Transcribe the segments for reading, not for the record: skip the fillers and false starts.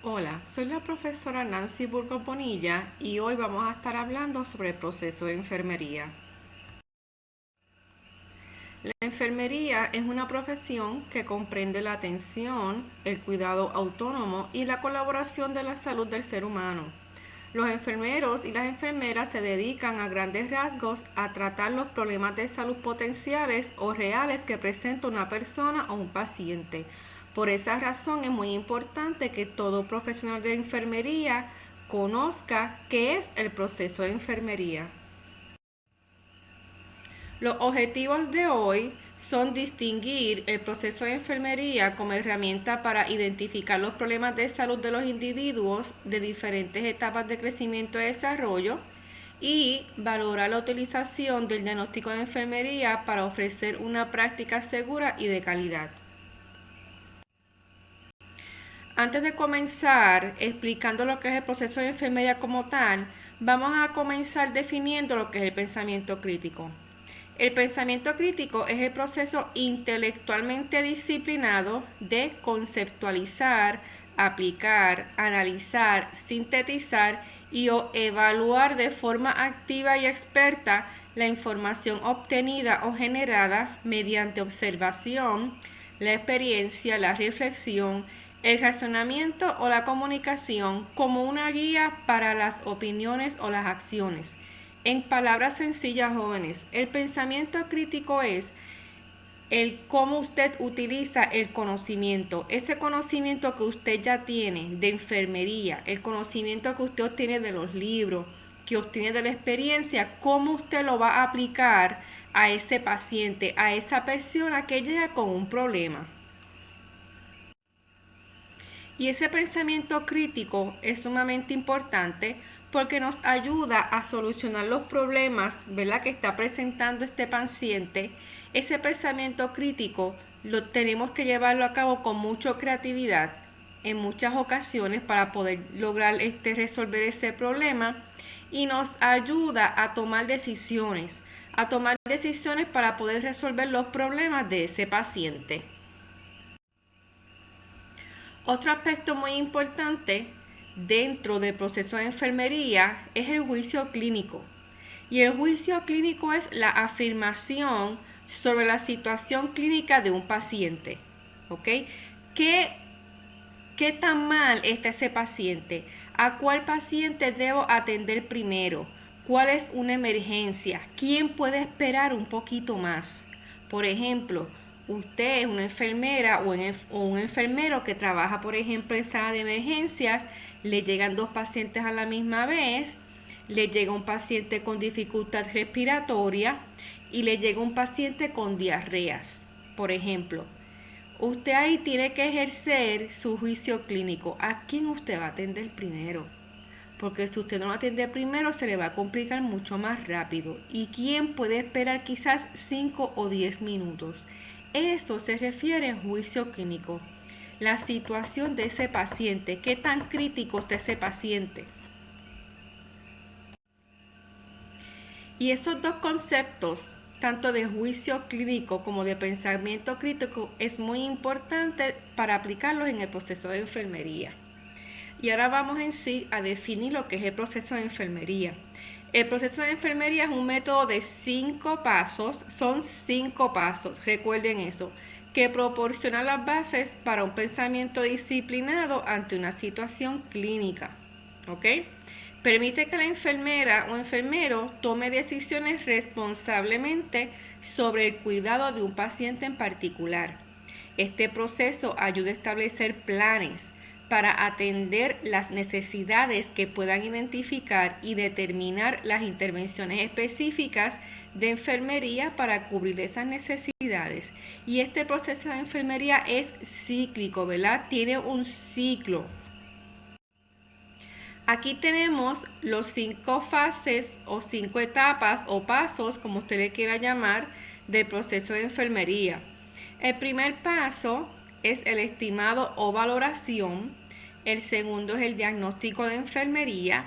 Hola, soy la profesora Nancy Burgos Bonilla y hoy vamos a estar hablando sobre el proceso de enfermería. La enfermería es una profesión que comprende la atención, el cuidado autónomo y la colaboración de la salud del ser humano. Los enfermeros y las enfermeras se dedican a grandes rasgos a tratar los problemas de salud potenciales o reales que presenta una persona o un paciente. Por esa razón es muy importante que todo profesional de enfermería conozca qué es el proceso de enfermería. Los objetivos de hoy son distinguir el proceso de enfermería como herramienta para identificar los problemas de salud de los individuos de diferentes etapas de crecimiento y desarrollo y valorar la utilización del diagnóstico de enfermería para ofrecer una práctica segura y de calidad. Antes de comenzar explicando lo que es el proceso de enfermería como tal, vamos a comenzar definiendo lo que es el pensamiento crítico. El pensamiento crítico es el proceso intelectualmente disciplinado de conceptualizar, aplicar, analizar, sintetizar y o evaluar de forma activa y experta la información obtenida o generada mediante observación, la experiencia, la reflexión, el razonamiento o la comunicación como una guía para las opiniones o las acciones. En palabras sencillas, jóvenes, el pensamiento crítico es el cómo usted utiliza el conocimiento, ese conocimiento que usted ya tiene de enfermería, el conocimiento que usted obtiene de los libros, que obtiene de la experiencia, cómo usted lo va a aplicar a ese paciente, a esa persona que llega con un problema. Y ese pensamiento crítico es sumamente importante porque nos ayuda a solucionar los problemas, ¿verdad?, que está presentando este paciente. Ese pensamiento crítico lo tenemos que llevarlo a cabo con mucha creatividad en muchas ocasiones para poder lograr resolver ese problema y nos ayuda a tomar decisiones para poder resolver los problemas de ese paciente. Otro aspecto muy importante dentro del proceso de enfermería es el juicio clínico. Y el juicio clínico es la afirmación sobre la situación clínica de un paciente. ¿Ok? ¿Qué tan mal está ese paciente? ¿A cuál paciente debo atender primero? ¿Cuál es una emergencia? ¿Quién puede esperar un poquito más? Por ejemplo, usted es una enfermera o un enfermero que trabaja, por ejemplo, en sala de emergencias, le llegan dos pacientes a la misma vez, le llega un paciente con dificultad respiratoria y le llega un paciente con diarreas, por ejemplo. Usted ahí tiene que ejercer su juicio clínico. ¿A quién usted va a atender primero? Porque si usted no lo atiende primero, se le va a complicar mucho más rápido. ¿Y quién puede esperar quizás 5 o 10 minutos? Eso se refiere a juicio clínico. La situación de ese paciente, qué tan crítico está ese paciente. Y esos dos conceptos, tanto de juicio clínico como de pensamiento crítico, es muy importante para aplicarlos en el proceso de enfermería. Y ahora vamos en sí a definir lo que es el proceso de enfermería. El proceso de enfermería es un método de 5 pasos, son 5 pasos, recuerden eso, que proporciona las bases para un pensamiento disciplinado ante una situación clínica. ¿Ok? Permite que la enfermera o enfermero tome decisiones responsablemente sobre el cuidado de un paciente en particular. Este proceso ayuda a establecer planes para atender las necesidades que puedan identificar y determinar las intervenciones específicas de enfermería para cubrir esas necesidades. Y este proceso de enfermería es cíclico, ¿verdad? Tiene un ciclo. Aquí tenemos los 5 fases o 5 etapas o pasos, como usted le quiera llamar, del proceso de enfermería. El primer paso es el estimado o valoración. El segundo es el diagnóstico de enfermería.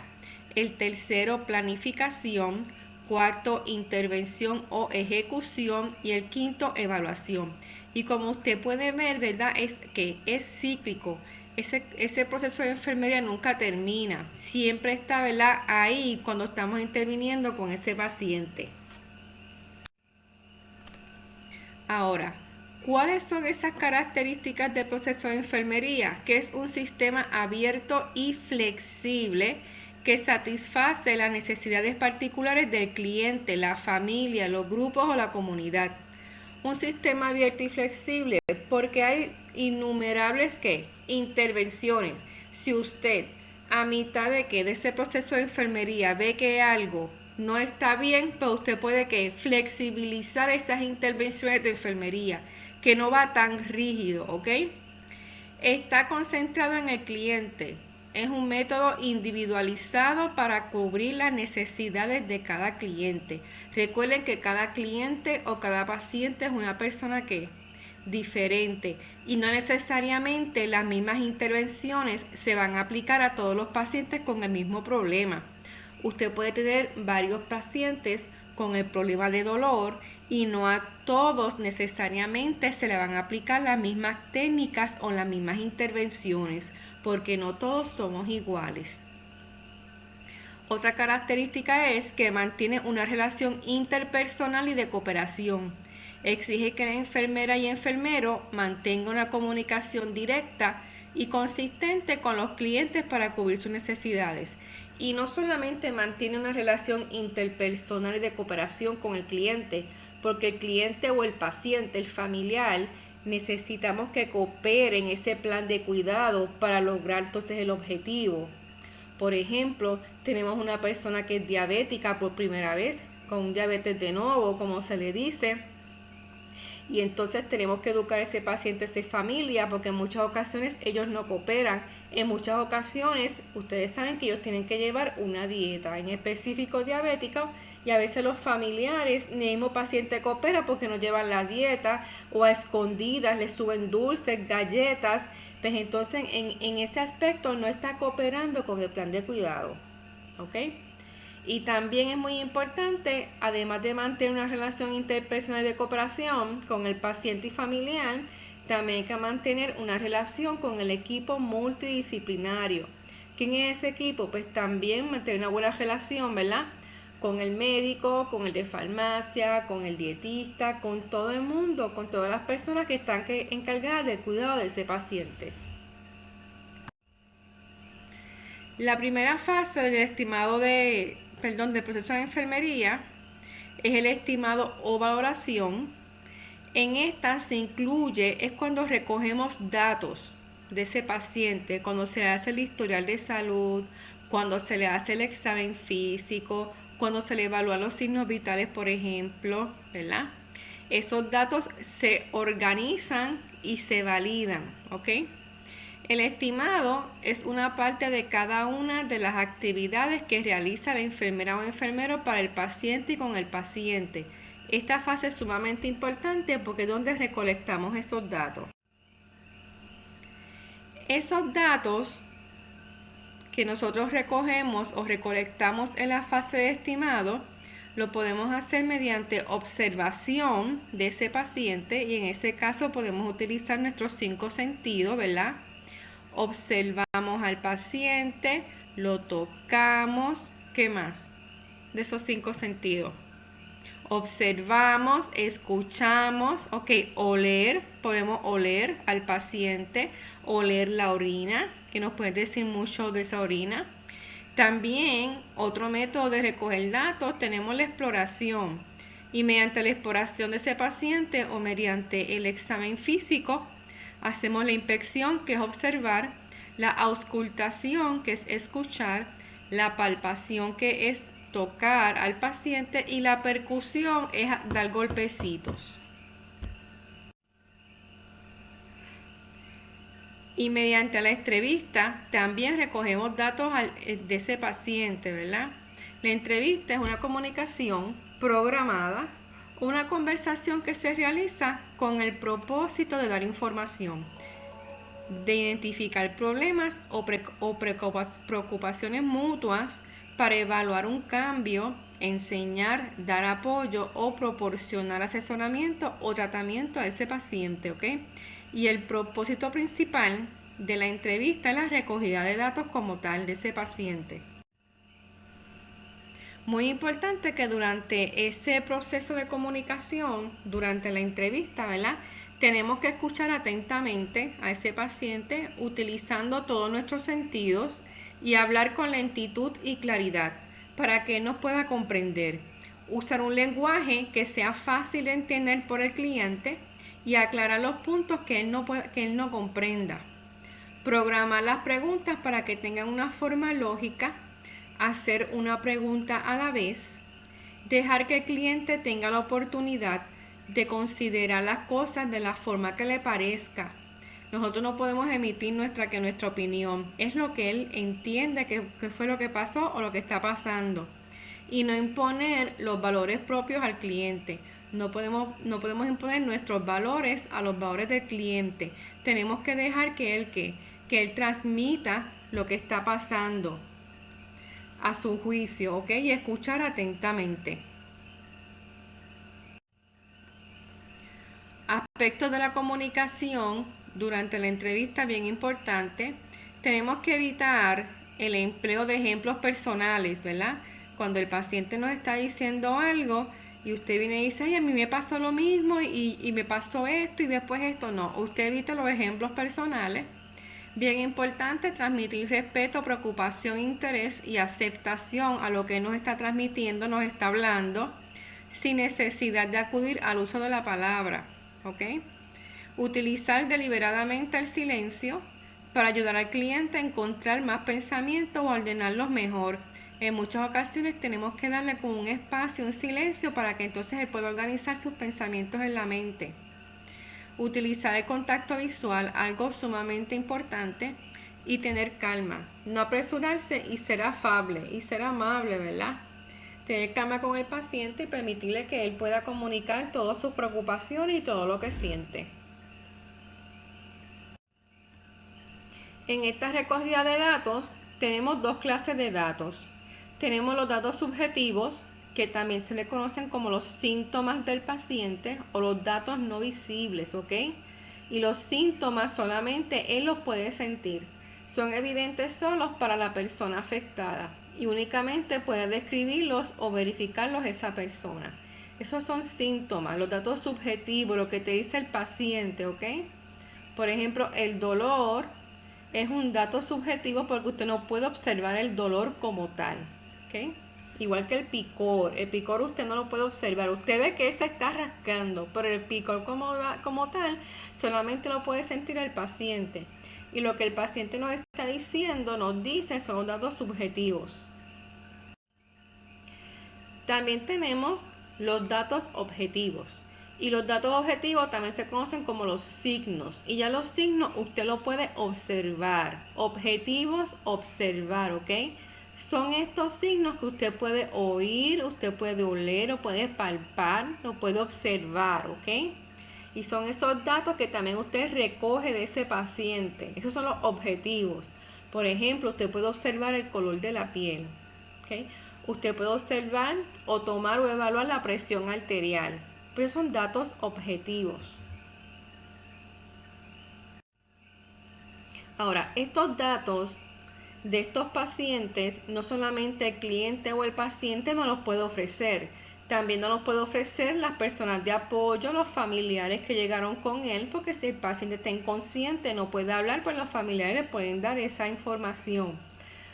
El tercero, planificación. Cuarto, intervención o ejecución. Y el quinto, evaluación. Y como usted puede ver, ¿verdad?, es que es cíclico. ese proceso de enfermería nunca termina. Siempre está, ¿verdad?, ahí cuando estamos interviniendo con ese paciente. Ahora, ¿cuáles son esas características del proceso de enfermería? Que es un sistema abierto y flexible que satisface las necesidades particulares del cliente, la familia, los grupos o la comunidad. Un sistema abierto y flexible porque hay innumerables intervenciones. Si usted a mitad de ese proceso de enfermería ve que algo no está bien, pues usted puede flexibilizar esas intervenciones de enfermería, que no va tan rígido, ¿ok? Está concentrado en el cliente. Es un método individualizado para cubrir las necesidades de cada cliente. Recuerden que cada cliente o cada paciente es una persona diferente y no necesariamente las mismas intervenciones se van a aplicar a todos los pacientes con el mismo problema. Usted puede tener varios pacientes con el problema de dolor y no a todos necesariamente se le van a aplicar las mismas técnicas o las mismas intervenciones, porque no todos somos iguales. Otra característica es que mantiene una relación interpersonal y de cooperación. Exige que la enfermera y enfermero mantengan una comunicación directa y consistente con los clientes para cubrir sus necesidades. Y no solamente mantiene una relación interpersonal y de cooperación con el cliente, porque el cliente o el paciente, el familiar, necesitamos que coopere en ese plan de cuidado para lograr entonces el objetivo. Por ejemplo, tenemos una persona que es diabética por primera vez, con un diabetes de nuevo, como se le dice, y entonces tenemos que educar a ese paciente, a esa familia, porque en muchas ocasiones ellos no cooperan. En muchas ocasiones ustedes saben que ellos tienen que llevar una dieta, en específico diabética, y a veces los familiares, el mismo paciente coopera porque no llevan la dieta, o a escondidas les suben dulces, galletas, pues entonces en ese aspecto no está cooperando con el plan de cuidado, ¿ok? Y también es muy importante, además de mantener una relación interpersonal de cooperación con el paciente y familiar, también hay que mantener una relación con el equipo multidisciplinario. ¿Quién es ese equipo? Pues también mantener una buena relación, ¿verdad?, con el médico, con el de farmacia, con el dietista, con todo el mundo, con todas las personas que están encargadas del cuidado de ese paciente. La primera fase del estimado del proceso de enfermería es el estimado o valoración. En esta se incluye, es cuando recogemos datos de ese paciente, cuando se le hace el historial de salud, cuando se le hace el examen físico, cuando se le evalúan los signos vitales, por ejemplo, ¿verdad? Esos datos se organizan y se validan, ¿ok? El estimado es una parte de cada una de las actividades que realiza la enfermera o enfermero para el paciente y con el paciente. Esta fase es sumamente importante porque es donde recolectamos esos datos. Esos datos que nosotros recogemos o recolectamos en la fase de estimado lo podemos hacer mediante observación de ese paciente, y en ese caso podemos utilizar nuestros 5 sentidos, ¿verdad? Observamos al paciente, lo tocamos, ¿qué más? De esos 5 sentidos. Observamos, escuchamos, ok, oler, podemos oler al paciente, oler la orina, que nos puede decir mucho de esa orina. También otro método de recoger datos, tenemos la exploración, y mediante la exploración de ese paciente o mediante el examen físico hacemos la inspección, que es observar, la auscultación, que es escuchar, la palpación, que es tocar al paciente, y la percusión es dar golpecitos. Y mediante la entrevista también recogemos datos de ese paciente, ¿verdad? La entrevista es una comunicación programada, una conversación que se realiza con el propósito de dar información, de identificar problemas o preocupaciones mutuas para evaluar un cambio, enseñar, dar apoyo o proporcionar asesoramiento o tratamiento a ese paciente, ¿ok? Y el propósito principal de la entrevista es la recogida de datos como tal de ese paciente. Muy importante que durante ese proceso de comunicación, durante la entrevista, ¿verdad? Tenemos que escuchar atentamente a ese paciente utilizando todos nuestros sentidos y hablar con lentitud y claridad para que él nos pueda comprender. Usar un lenguaje que sea fácil de entender por el cliente y aclarar los puntos que él no comprenda. Programar las preguntas para que tengan una forma lógica, hacer una pregunta a la vez, dejar que el cliente tenga la oportunidad de considerar las cosas de la forma que le parezca. Nosotros no podemos emitir nuestra opinión, es lo que él entiende que fue lo que pasó o lo que está pasando. Y no imponer los valores propios al cliente. No podemos imponer nuestros valores a los valores del cliente. Tenemos que dejar que él transmita lo que está pasando a su juicio, ¿ok? Y escuchar atentamente. Aspectos de la comunicación durante la entrevista bien importante. Tenemos que evitar el empleo de ejemplos personales, ¿verdad? Cuando el paciente nos está diciendo algo y usted viene y dice, ay, a mí me pasó lo mismo y me pasó esto y después esto. No, usted evita los ejemplos personales. Bien importante transmitir respeto, preocupación, interés y aceptación a lo que nos está transmitiendo, nos está hablando, sin necesidad de acudir al uso de la palabra. ¿Ok? Utilizar deliberadamente el silencio para ayudar al cliente a encontrar más pensamientos o ordenarlos mejor. En muchas ocasiones tenemos que darle como un espacio, un silencio para que entonces él pueda organizar sus pensamientos en la mente. Utilizar el contacto visual, algo sumamente importante, y tener calma, no apresurarse y ser afable y ser amable, ¿verdad? Tener calma con el paciente y permitirle que él pueda comunicar todas sus preocupaciones y todo lo que siente. En esta recogida de datos tenemos dos clases de datos. Tenemos los datos subjetivos, que también se le conocen como los síntomas del paciente o los datos no visibles, ¿ok? Y los síntomas solamente él los puede sentir. Son evidentes solos para la persona afectada y únicamente puede describirlos o verificarlos esa persona. Esos son síntomas, los datos subjetivos, lo que te dice el paciente, ¿ok? Por ejemplo, el dolor es un dato subjetivo porque usted no puede observar el dolor como tal, ¿ok? Igual que el picor usted no lo puede observar, usted ve que él se está rascando, pero el picor como tal solamente lo puede sentir el paciente. Y lo que el paciente nos está diciendo, nos dice, son los datos subjetivos. También tenemos los datos objetivos. Y los datos objetivos también se conocen como los signos. Y ya los signos usted lo puede observar. Objetivos, observar, ¿ok? Son estos signos que usted puede oír, usted puede oler, o puede palpar, o puede observar, ¿ok? Y son esos datos que también usted recoge de ese paciente. Esos son los objetivos. Por ejemplo, usted puede observar el color de la piel, ¿ok? Usted puede observar o tomar o evaluar la presión arterial. Pero son datos objetivos. Ahora, estos datos de estos pacientes, no solamente el cliente o el paciente nos los puede ofrecer, también nos los puede ofrecer las personas de apoyo, los familiares que llegaron con él, porque si el paciente está inconsciente, no puede hablar, pues los familiares pueden dar esa información.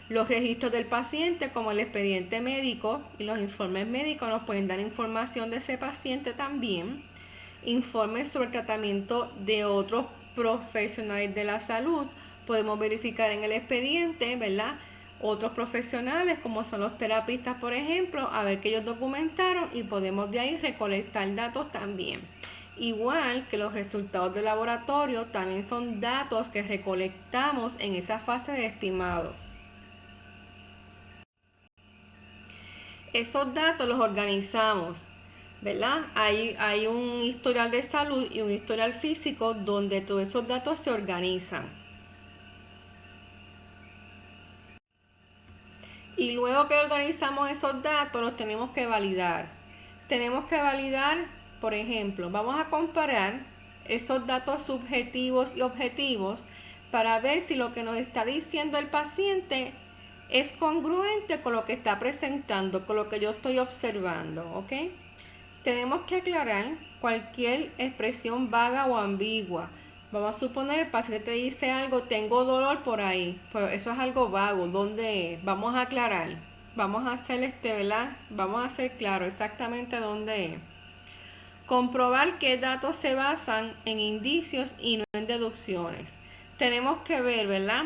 Los registros del paciente, como el expediente médico y los informes médicos, nos pueden dar información de ese paciente también. Informes sobre el tratamiento de otros profesionales de la salud. Podemos verificar en el expediente, ¿verdad? Otros profesionales, como son los terapistas, por ejemplo, a ver qué ellos documentaron y podemos de ahí recolectar datos también. Igual que los resultados de laboratorio, también son datos que recolectamos en esa fase de estimado. Esos datos los organizamos, ¿verdad? Hay un historial de salud y un historial físico donde todos esos datos se organizan. Y luego que organizamos esos datos, los tenemos que validar. Tenemos que validar, por ejemplo, vamos a comparar esos datos subjetivos y objetivos para ver si lo que nos está diciendo el paciente es congruente con lo que está presentando, con lo que yo estoy observando, ¿ok? Tenemos que aclarar cualquier expresión vaga o ambigua. Vamos a suponer el paciente te dice algo, tengo dolor por ahí, pero eso es algo vago, ¿dónde es? Vamos a aclarar, vamos a hacer ¿verdad? Vamos a hacer claro exactamente dónde es. Comprobar qué datos se basan en indicios y no en deducciones. Tenemos que ver, ¿verdad?,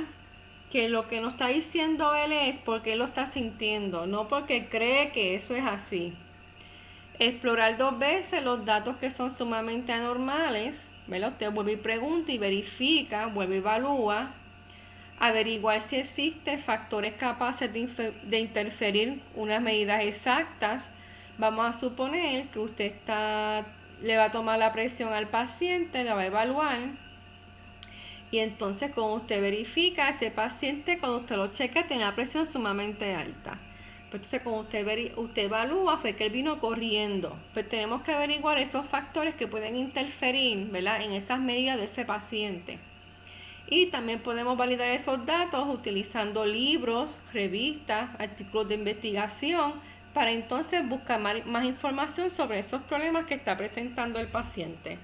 que lo que nos está diciendo él es porque él lo está sintiendo, no porque cree que eso es así. Explorar 2 veces los datos que son sumamente anormales, ¿verdad? Usted vuelve y pregunta y verifica, vuelve y evalúa. Averiguar si existen factores capaces de interferir unas medidas exactas. Vamos a suponer que usted le va a tomar la presión al paciente, la va a evaluar. Y entonces cuando usted verifica, ese paciente, cuando usted lo checa, tiene la presión sumamente alta. Entonces cuando usted evalúa, fue que él vino corriendo. Pues tenemos que averiguar esos factores que pueden interferir, ¿verdad?, en esas medidas de ese paciente. Y también podemos validar esos datos utilizando libros, revistas, artículos de investigación, para entonces buscar más información sobre esos problemas que está presentando el paciente.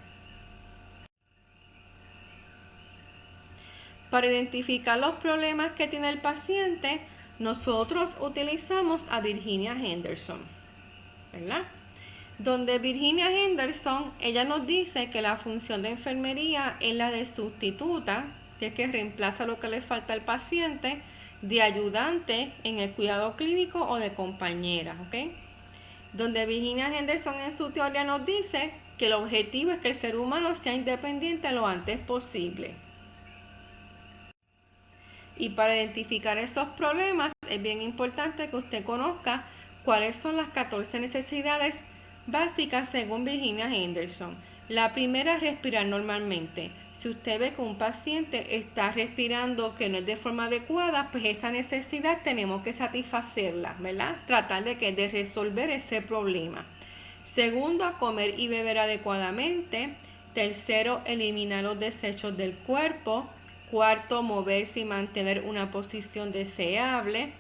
Para identificar los problemas que tiene el paciente, nosotros utilizamos a Virginia Henderson, ¿verdad? Donde Virginia Henderson, ella nos dice que la función de enfermería es la de sustituta, que es que reemplaza lo que le falta al paciente, de ayudante en el cuidado clínico o de compañera, ¿ok? Donde Virginia Henderson en su teoría nos dice que el objetivo es que el ser humano sea independiente lo antes posible. Y para identificar esos problemas es bien importante que usted conozca cuáles son las 14 necesidades básicas según Virginia Henderson. La primera es respirar normalmente. Si usted ve que un paciente está respirando que no es de forma adecuada, pues esa necesidad tenemos que satisfacerla, ¿verdad? Tratar de resolver ese problema. Segundo, comer y beber adecuadamente. Tercero, eliminar los desechos del cuerpo. Cuarto, moverse y mantener una posición deseable.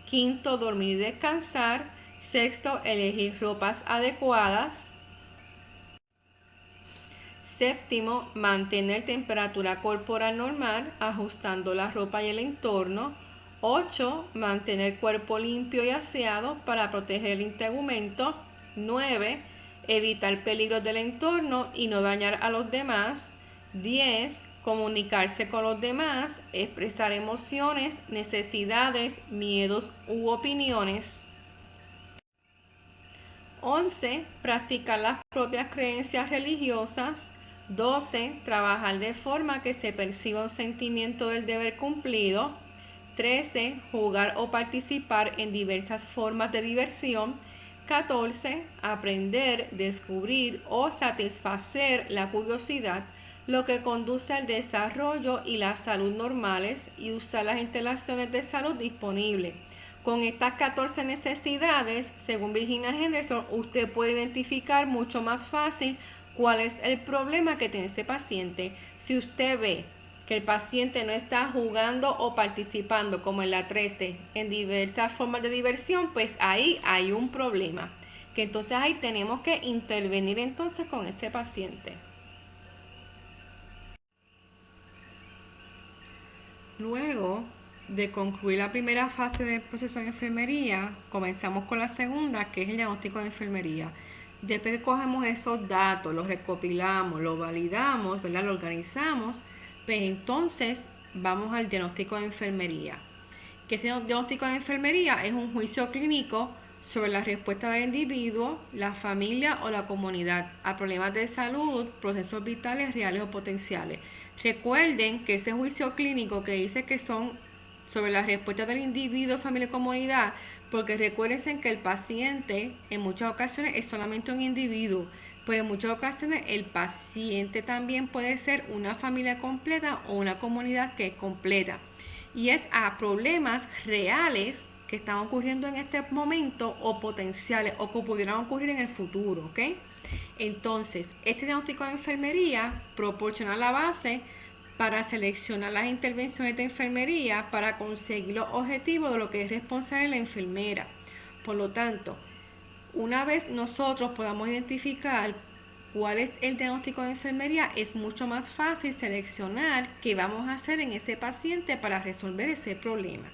Quinto, dormir y descansar. Sexto, elegir ropas adecuadas. Séptimo, mantener temperatura corporal normal, ajustando la ropa y el entorno. 8. Mantener cuerpo limpio y aseado para proteger el integumento. 9. Evitar peligros del entorno y no dañar a los demás. 10. Comunicarse con los demás, expresar emociones, necesidades, miedos u opiniones. 11. Practicar las propias creencias religiosas. 12. Trabajar de forma que se perciba un sentimiento del deber cumplido. 13. Jugar o participar en diversas formas de diversión. 14. Aprender, descubrir o satisfacer la curiosidad, lo que conduce al desarrollo y la salud normales, y usar las instalaciones de salud disponibles. Con estas 14 necesidades, según Virginia Henderson, usted puede identificar mucho más fácil cuál es el problema que tiene ese paciente. Si usted ve que el paciente no está jugando o participando, como en la 13, en diversas formas de diversión, pues ahí hay un problema, que entonces ahí tenemos que intervenir entonces con ese paciente. Luego de concluir la primera fase del proceso de enfermería, comenzamos con la segunda, que es el diagnóstico de enfermería. Después que cogemos esos datos, los recopilamos, los validamos, ¿verdad?, lo organizamos, pues entonces vamos al diagnóstico de enfermería. Que ese diagnóstico de enfermería es un juicio clínico sobre la respuesta del individuo, la familia o la comunidad a problemas de salud, procesos vitales reales o potenciales. Recuerden que ese juicio clínico que dice que son sobre la respuesta del individuo, familia y comunidad, porque recuerden que el paciente en muchas ocasiones es solamente un individuo, pero en muchas ocasiones el paciente también puede ser una familia completa o una comunidad que es completa. Y es a problemas reales que están ocurriendo en este momento o potenciales o que pudieran ocurrir en el futuro, ¿ok? Entonces, este diagnóstico de enfermería proporciona la base para seleccionar las intervenciones de enfermería para conseguir los objetivos de lo que es responsable la enfermera. Por lo tanto, una vez nosotros podamos identificar cuál es el diagnóstico de enfermería, es mucho más fácil seleccionar qué vamos a hacer en ese paciente para resolver ese problema.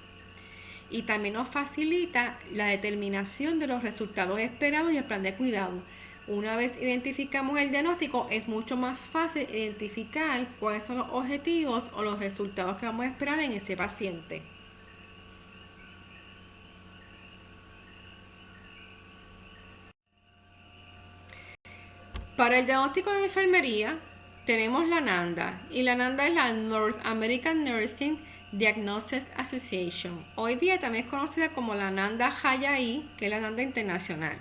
Y también nos facilita la determinación de los resultados esperados y el plan de cuidado. Una vez identificamos el diagnóstico, es mucho más fácil identificar cuáles son los objetivos o los resultados que vamos a esperar en ese paciente. Para el diagnóstico de enfermería tenemos la NANDA, y la NANDA es la North American Nursing Diagnosis Association. Hoy día también es conocida como la NANDA-HAYAI, que es la NANDA internacional.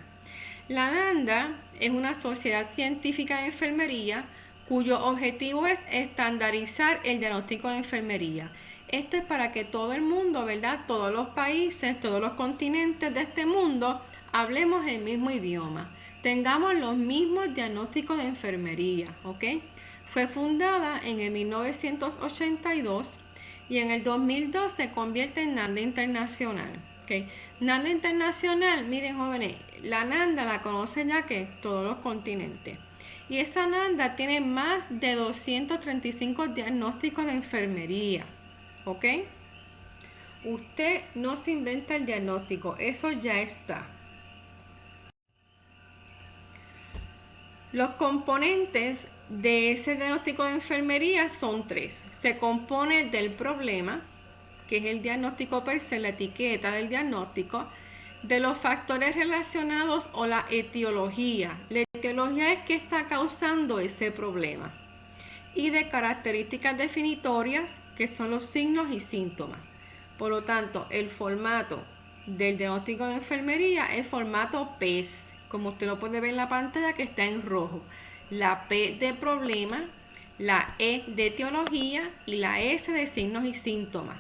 La NANDA es una sociedad científica de enfermería cuyo objetivo es estandarizar el diagnóstico de enfermería. Esto es para que todo el mundo, ¿verdad? Todos los países, todos los continentes de este mundo hablemos el mismo idioma, tengamos los mismos diagnósticos de enfermería, ¿ok? Fue fundada en el 1982 y en el 2002 se convierte en NANDA Internacional, ¿ok? NANDA Internacional, miren jóvenes, la NANDA la conocen ya que todos los continentes. Y esa NANDA tiene más de 235 diagnósticos de enfermería, ¿ok? Usted no se inventa el diagnóstico, eso ya está. Los componentes de ese diagnóstico de enfermería son tres. Se compone del problema, que es el diagnóstico per se, la etiqueta del diagnóstico, de los factores relacionados o la etiología. La etiología es qué está causando ese problema. Y de características definitorias, que son los signos y síntomas. Por lo tanto, el formato del diagnóstico de enfermería es formato PES, como usted lo puede ver en la pantalla que está en rojo. La P de problema, la E de etiología y la S de signos y síntomas.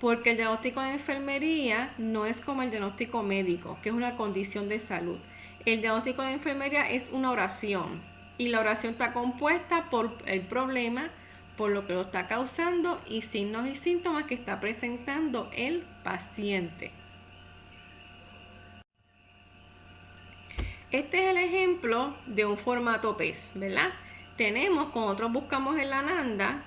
Porque el diagnóstico de enfermería no es como el diagnóstico médico, que es una condición de salud. El diagnóstico de enfermería es una oración y la oración está compuesta por el problema, por lo que lo está causando y signos y síntomas que está presentando el paciente. Este es el ejemplo de un formato PES, ¿verdad? Tenemos, cuando nosotros buscamos en la NANDA,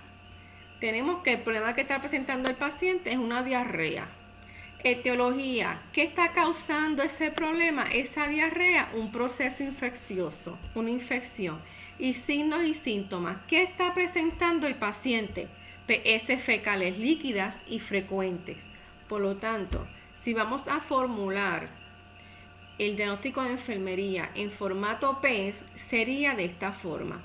tenemos que el problema que está presentando el paciente es una diarrea. Etiología, ¿qué está causando ese problema? Esa diarrea, un proceso infeccioso, una infección. Y signos y síntomas, ¿qué está presentando el paciente? Heces fecales líquidas y frecuentes. Por lo tanto, si vamos a formular el diagnóstico de enfermería en formato PES, sería de esta forma: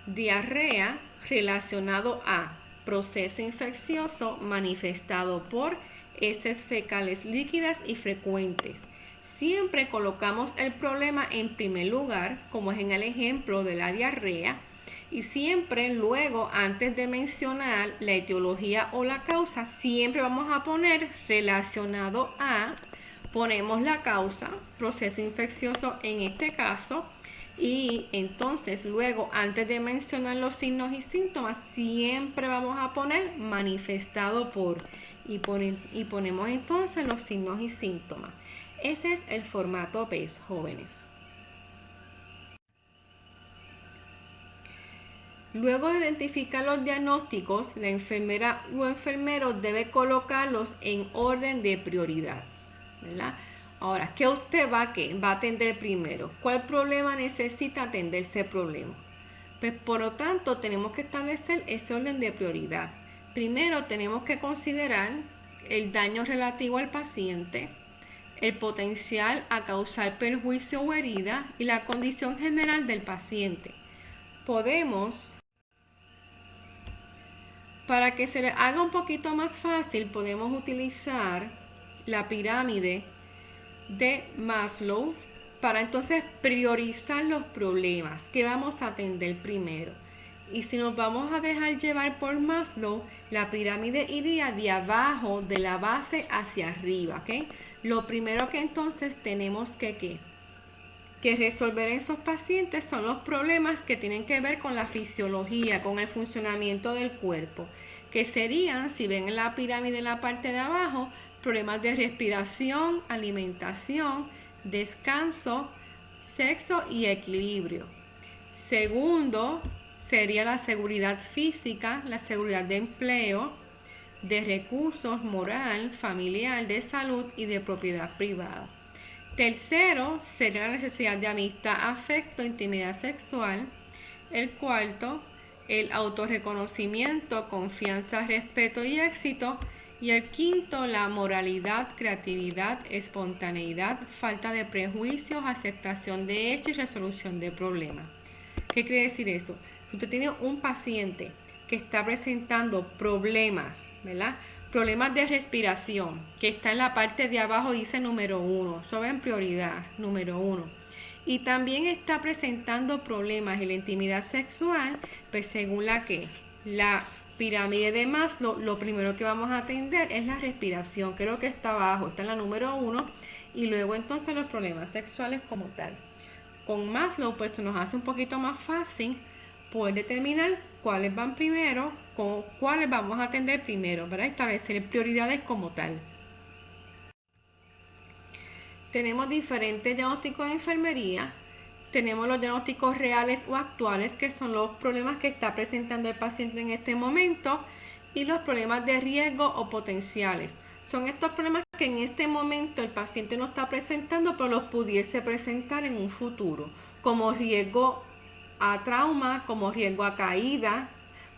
diarrea relacionado a proceso infeccioso manifestado por heces fecales líquidas y frecuentes. Siempre colocamos el problema en primer lugar, como es en el ejemplo de la diarrea, y siempre luego, antes de mencionar la etiología o la causa, siempre vamos a poner relacionado a, ponemos la causa, proceso infeccioso en este caso, y entonces luego, antes de mencionar los signos y síntomas, siempre vamos a poner manifestado por, y ponemos entonces los signos y síntomas. Ese es el formato PES, jóvenes. Luego de identificar los diagnósticos, la enfermera o enfermero debe colocarlos en orden de prioridad, ¿verdad? Ahora, ¿qué usted va a atender primero? ¿Cuál problema necesita atender ese problema? Pues por lo tanto tenemos que establecer ese orden de prioridad. Primero tenemos que considerar el daño relativo al paciente, el potencial a causar perjuicio o herida y la condición general del paciente. Para que se le haga un poquito más fácil, podemos utilizar la pirámide de Maslow para entonces priorizar los problemas que vamos a atender primero. Y si nos vamos a dejar llevar por Maslow, la pirámide iría de abajo, de la base hacia arriba, ¿ok? Lo primero que entonces tenemos que resolver en esos pacientes son los problemas que tienen que ver con la fisiología, con el funcionamiento del cuerpo. que serían, si ven en la pirámide en la parte de abajo, problemas de respiración, alimentación, descanso, sexo y equilibrio. Segundo, sería la seguridad física, la seguridad de empleo, de recursos, moral, familiar, de salud y de propiedad privada. Tercero, sería la necesidad de amistad, afecto, intimidad sexual. El cuarto, el autorreconocimiento, confianza, respeto y éxito. Y el quinto, la moralidad, creatividad, espontaneidad, falta de prejuicios, aceptación de hechos y resolución de problemas. ¿Qué quiere decir eso? Si usted tiene un paciente que está presentando problemas, ¿verdad? Problemas de respiración, que está en la parte de abajo, dice número 1, eso va en prioridad, número 1. Y también está presentando problemas en la intimidad sexual, pues según la pirámide de Maslow, lo primero que vamos a atender es la respiración, que es lo que está abajo, está en la número 1, y luego entonces los problemas sexuales como tal. Con Maslow, pues nos hace un poquito más fácil poder determinar cuáles van primero, con cuáles vamos a atender primero, para establecer prioridades como tal. Tenemos diferentes diagnósticos de enfermería. Tenemos los diagnósticos reales o actuales, que son los problemas que está presentando el paciente en este momento, y los problemas de riesgo o potenciales. Son estos problemas que en este momento el paciente no está presentando, pero los pudiese presentar en un futuro, como riesgo a trauma, como riesgo a caída,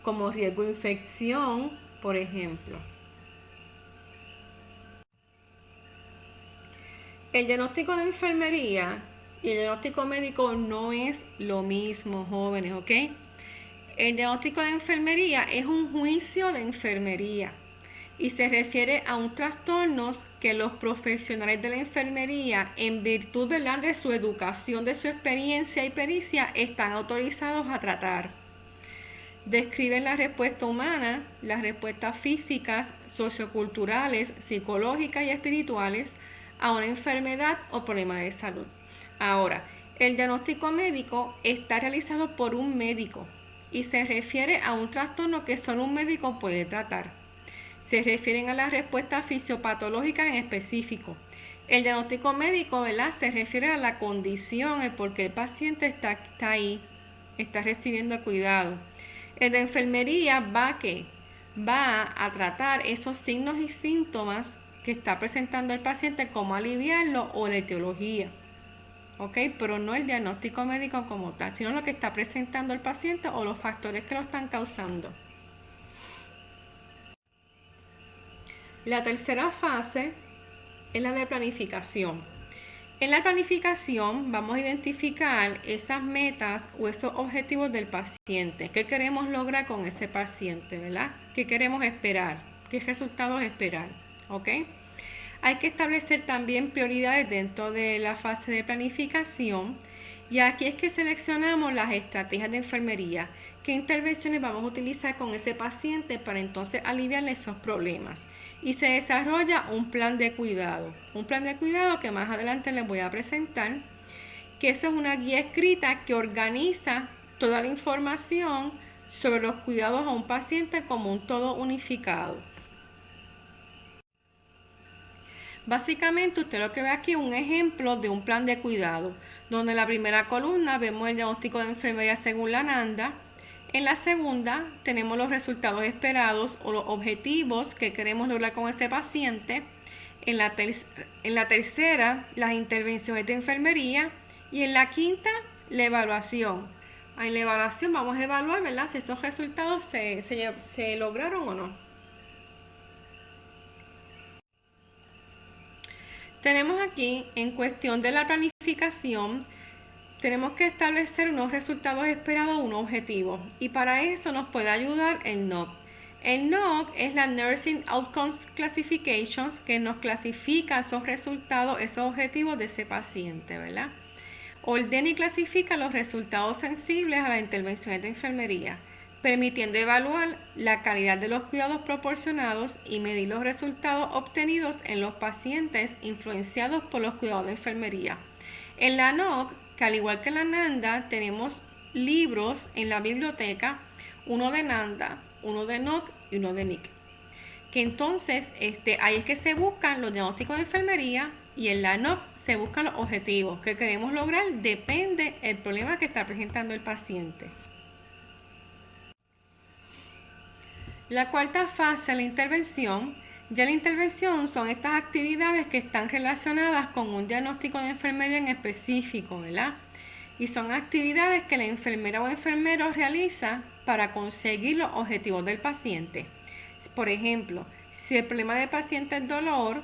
como riesgo a infección, por ejemplo. El diagnóstico de enfermería y el diagnóstico médico no es lo mismo, jóvenes, ¿ok? El diagnóstico de enfermería es un juicio de enfermería y se refiere a un trastorno que los profesionales de la enfermería, en virtud de su educación, de su experiencia y pericia, están autorizados a tratar. Describen la respuesta humana, las respuestas físicas, socioculturales, psicológicas y espirituales a una enfermedad o problema de salud. Ahora, el diagnóstico médico está realizado por un médico y se refiere a un trastorno que solo un médico puede tratar. Se refieren a las respuestas fisiopatológicas en específico. El diagnóstico médico, ¿verdad?, se refiere a la condición, el por qué el paciente está ahí, está recibiendo cuidado. El de enfermería va a tratar esos signos y síntomas que está presentando el paciente, cómo aliviarlo o la etiología. ¿Ok? Pero no el diagnóstico médico como tal, sino lo que está presentando el paciente o los factores que lo están causando. La tercera fase es la de planificación. En la planificación vamos a identificar esas metas o esos objetivos del paciente. ¿Qué queremos lograr con ese paciente, verdad? ¿Qué queremos esperar? ¿Qué resultados esperar? ¿Ok? Hay que establecer también prioridades dentro de la fase de planificación, y aquí es que seleccionamos las estrategias de enfermería. ¿Qué intervenciones vamos a utilizar con ese paciente para entonces aliviarle esos problemas? Y se desarrolla un plan de cuidado. Un plan de cuidado que más adelante les voy a presentar, que eso es una guía escrita que organiza toda la información sobre los cuidados a un paciente como un todo unificado. Básicamente usted lo que ve aquí es un ejemplo de un plan de cuidado, donde en la primera columna vemos el diagnóstico de enfermería según la NANDA. En la segunda tenemos los resultados esperados o los objetivos que queremos lograr con ese paciente. En la tercera, las intervenciones de enfermería. Y en la quinta, la evaluación. En la evaluación vamos a evaluar, ¿verdad?, si esos resultados se lograron o no. Tenemos aquí, en cuestión de la planificación, tenemos que establecer unos resultados esperados, un objetivo, y para eso nos puede ayudar el NOC. El NOC es la Nursing Outcomes Classifications, que nos clasifica esos resultados, esos objetivos de ese paciente, ¿verdad? Ordena y clasifica los resultados sensibles a las intervenciones de enfermería, permitiendo evaluar la calidad de los cuidados proporcionados y medir los resultados obtenidos en los pacientes influenciados por los cuidados de enfermería. En la NOC, que al igual que en la NANDA, tenemos libros en la biblioteca, uno de NANDA, uno de NOC y uno de NIC. Que entonces ahí es que se buscan los diagnósticos de enfermería y en la NOC se buscan los objetivos que queremos lograr, depende del problema que está presentando el paciente. La cuarta fase de la intervención. Ya la intervención son estas actividades que están relacionadas con un diagnóstico de enfermería en específico, ¿verdad? Y son actividades que la enfermera o enfermero realiza para conseguir los objetivos del paciente. Por ejemplo, si el problema del paciente es dolor,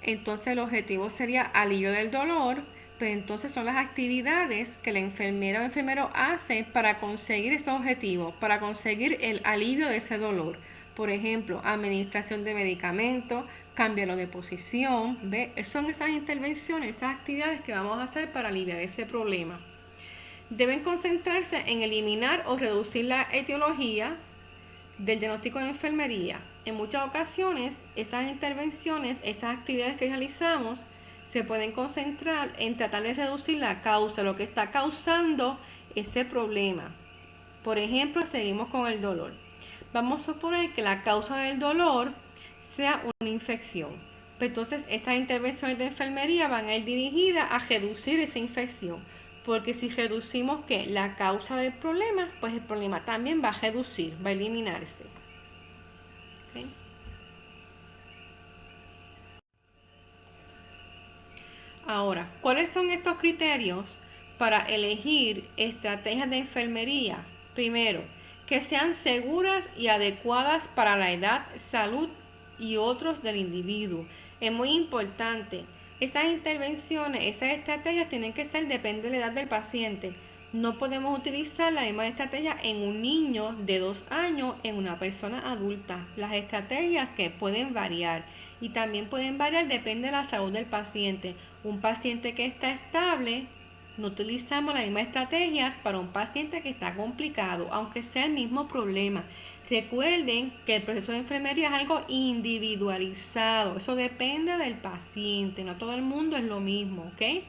entonces el objetivo sería alivio del dolor, pero entonces son las actividades que la enfermera o enfermero hace para conseguir esos objetivos, para conseguir el alivio de ese dolor. Por ejemplo, administración de medicamentos, cambiarlo de posición, ¿ve? Son esas intervenciones, esas actividades que vamos a hacer para aliviar ese problema. Deben concentrarse en eliminar o reducir la etiología del diagnóstico de enfermería. En muchas ocasiones, esas intervenciones, esas actividades que realizamos, se pueden concentrar en tratar de reducir la causa, lo que está causando ese problema. Por ejemplo, seguimos con el dolor. Vamos a suponer que la causa del dolor sea una infección. Entonces, esas intervenciones de enfermería van a ir dirigidas a reducir esa infección. Porque si reducimos ¿qué? La causa del problema, pues el problema también va a reducir, va a eliminarse. ¿Okay? Ahora, ¿cuáles son estos criterios para elegir estrategias de enfermería? Primero, que sean seguras y adecuadas para la edad, salud y otros del individuo. Es muy importante. Esas intervenciones, esas estrategias tienen que ser, depende de la edad del paciente. No podemos utilizar la misma estrategia en un niño de 2 años, en una persona adulta. Las estrategias que pueden variar y también pueden variar depende de la salud del paciente. Un paciente que está estable, no utilizamos las mismas estrategias para un paciente que está complicado, aunque sea el mismo problema. Recuerden que el proceso de enfermería es algo individualizado, eso depende del paciente, no todo el mundo es lo mismo, ¿ok?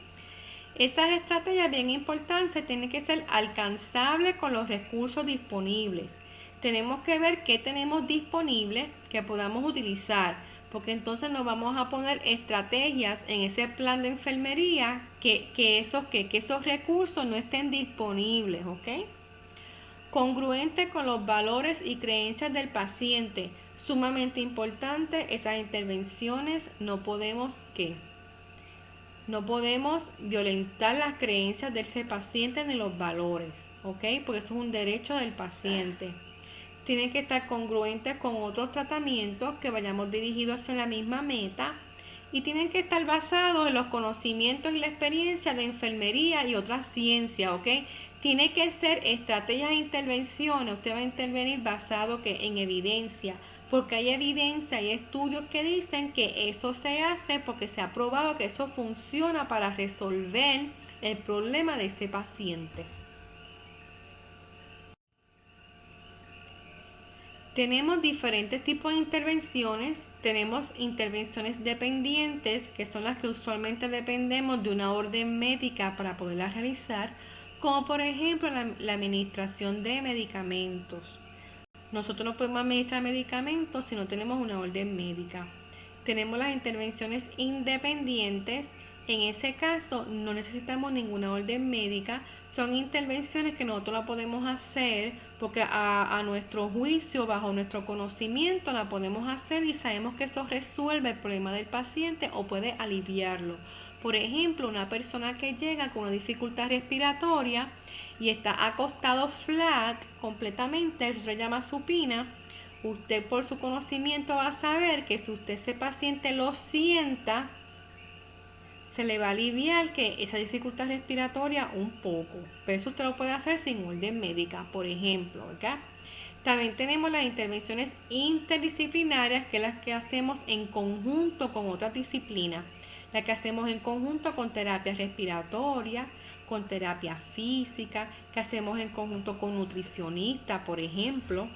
Esas estrategias bien importantes tienen que ser alcanzables con los recursos disponibles. Tenemos que ver qué tenemos disponible que podamos utilizar, porque entonces nos vamos a poner estrategias en ese plan de enfermería que esos recursos no estén disponibles, ¿ok? Congruente con los valores y creencias del paciente. Sumamente importante, esas intervenciones no podemos violentar las creencias de ese paciente ni los valores, ¿ok? Porque eso es un derecho del paciente. Tienen que estar congruentes con otros tratamientos que vayamos dirigidos hacia la misma meta y tienen que estar basados en los conocimientos y la experiencia de enfermería y otras ciencias, ¿ok? Tiene que ser estrategias de intervención. Usted va a intervenir basado en evidencia, porque hay evidencia, hay estudios que dicen que eso se hace porque se ha probado que eso funciona para resolver el problema de ese paciente. Tenemos diferentes tipos de intervenciones. Tenemos intervenciones dependientes, que son las que usualmente dependemos de una orden médica para poderlas realizar, como por ejemplo la administración de medicamentos. Nosotros no podemos administrar medicamentos si no tenemos una orden médica. Tenemos las intervenciones independientes. En ese caso no necesitamos ninguna orden médica. Son intervenciones que nosotros la podemos hacer porque a nuestro juicio, bajo nuestro conocimiento, la podemos hacer y sabemos que eso resuelve el problema del paciente o puede aliviarlo. Por ejemplo, una persona que llega con una dificultad respiratoria y está acostado flat completamente, eso se llama supina. Usted por su conocimiento va a saber que si usted ese paciente lo sienta, se le va a aliviar que esa dificultad respiratoria un poco. Pero eso usted lo puede hacer sin orden médica, por ejemplo, ¿verdad? También tenemos las intervenciones interdisciplinarias, que es las que hacemos en conjunto con otras disciplinas. Las que hacemos en conjunto con terapia respiratoria, con terapia física, que hacemos en conjunto con nutricionistas, por ejemplo.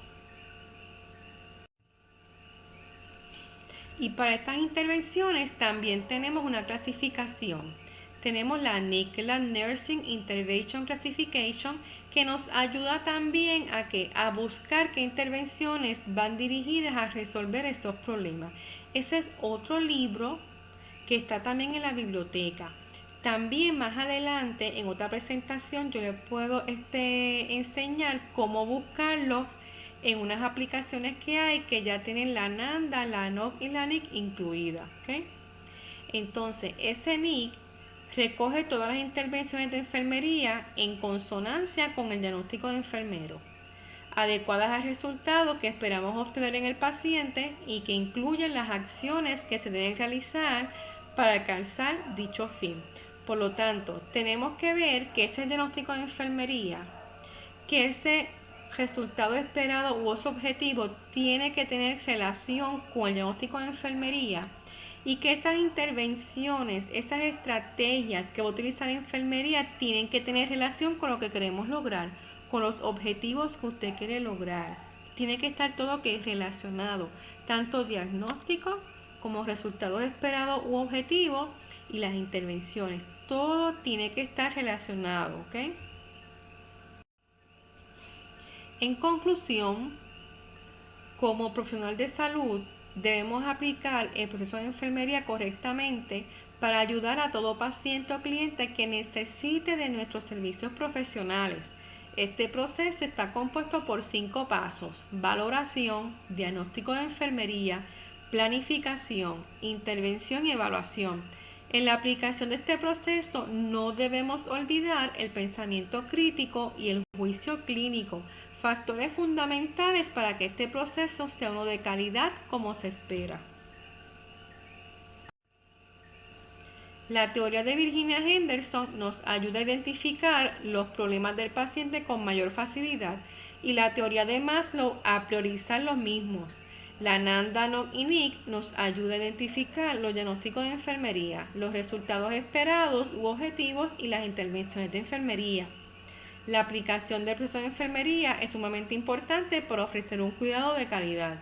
Y para estas intervenciones también tenemos una clasificación. Tenemos la NIC, la Nursing Intervention Classification, que nos ayuda también a buscar qué intervenciones van dirigidas a resolver esos problemas. Ese es otro libro que está también en la biblioteca. También más adelante en otra presentación yo les puedo enseñar cómo buscarlos en unas aplicaciones que hay que ya tienen la NANDA, la NOC y la NIC incluidas. ¿Okay? Entonces ese NIC recoge todas las intervenciones de enfermería en consonancia con el diagnóstico de enfermero, adecuadas al resultado que esperamos obtener en el paciente y que incluyen las acciones que se deben realizar para alcanzar dicho fin. Por lo tanto, tenemos que ver que ese diagnóstico de enfermería, que ese resultado esperado u ese objetivo tiene que tener relación con el diagnóstico de enfermería y que esas intervenciones, esas estrategias que va a utilizar la enfermería tienen que tener relación con lo que queremos lograr, con los objetivos que usted quiere lograr. Tiene que estar todo que relacionado, tanto diagnóstico como resultados esperados u objetivos y las intervenciones. Todo tiene que estar relacionado, ¿ok? En conclusión, como profesional de salud, debemos aplicar el proceso de enfermería correctamente para ayudar a todo paciente o cliente que necesite de nuestros servicios profesionales. Este proceso está compuesto por 5 pasos: valoración, diagnóstico de enfermería, planificación, intervención y evaluación. En la aplicación de este proceso no debemos olvidar el pensamiento crítico y el juicio clínico, factores fundamentales para que este proceso sea uno de calidad como se espera. La teoría de Virginia Henderson nos ayuda a identificar los problemas del paciente con mayor facilidad y la teoría de Maslow a priorizar los mismos. La NANDA, NOC y NIC nos ayuda a identificar los diagnósticos de enfermería, los resultados esperados u objetivos y las intervenciones de enfermería. La aplicación del proceso de enfermería es sumamente importante para ofrecer un cuidado de calidad.